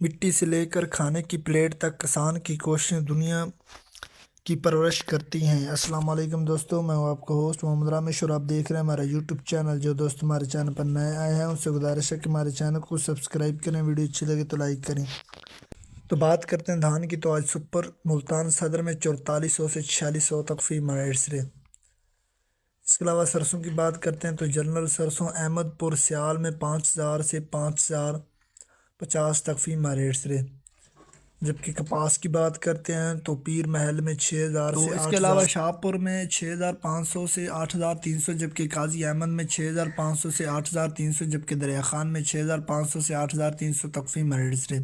مٹی سے لے کر کھانے کی پلیٹ تک کسان کی کوششیں دنیا کی پرورش کرتی ہیں۔ السلام علیکم دوستو، میں ہوں آپ کا ہوسٹ محمد رامش اور آپ دیکھ رہے ہیں ہمارا یوٹیوب چینل۔ جو دوست ہمارے چینل پر نئے آئے ہیں ان سے گزارش ہے کہ ہمارے چینل کو سبسکرائب کریں، ویڈیو اچھی لگے تو لائک کریں۔ تو بات کرتے ہیں دھان کی، تو آج سپر ملتان صدر میں 4400 سے 4600 تک فی مارکیٹ ریٹ۔ اس کے علاوہ سرسوں کی بات کرتے ہیں تو جنرل سرسوں احمد پور سیال میں 5000 سے 5050 تک فی مارکیٹ ریٹ۔ جبکہ کپاس کی بات کرتے ہیں تو پیر محل میں 6000 سے 8000۔ اس کے علاوہ شاہپور میں 6500 سے 8300، جبکہ قاضی احمد میں 6500 سے 8300، جبکہ دریا خان میں 6500 سے 8300 تک فی مارکیٹ ریٹ۔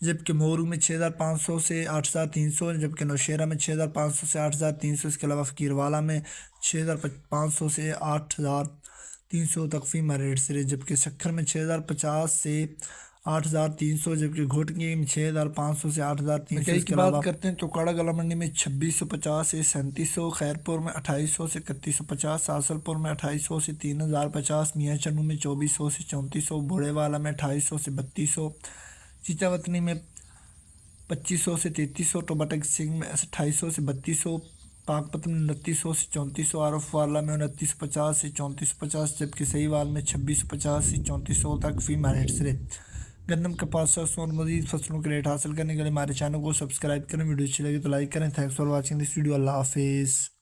جبکہ مورو میں 6500 سے 8300، جبکہ نوشیرہ میں 6500 سے 8300۔ اس کے علاوہ فقیروالا میں 6500 سے 8300 تک فی مارکیٹ ریٹ۔ جبکہ سکھر میں 6050 سے 8300، جبکہ گھوٹکی میں 6500 سے 8300۔ اس کی بات کرتے ہیں تو کاڑا گلا منڈی میں 2650 سے 3700، خیرپور میں 2800 سے 3150، ساسلپور میں 2800 سے 3050، میاں چنو میں 2400 سے 3400، بوڑے والا میں 2800 سے 3200، چیچا وطنی میں 2500 سے 3300، ٹوباٹک سنگھ میں 2800 سے 3200، پاک پتن میں 2900 سے 3400، عارف والا میں 2950 سے 3450، جبکہ سہیوال میں 2650 سے 3400 تک فی مارکیٹ ریٹ۔ گندم کپاس سرسوں اور مزید فصلوں کے ریٹ حاصل کرنے کے لیے ہمارے چینل کو سبسکرائب کریں، ویڈیو اچھی لگی تو لائک کریں۔ Thanks for watching this video, اللہ حافظ۔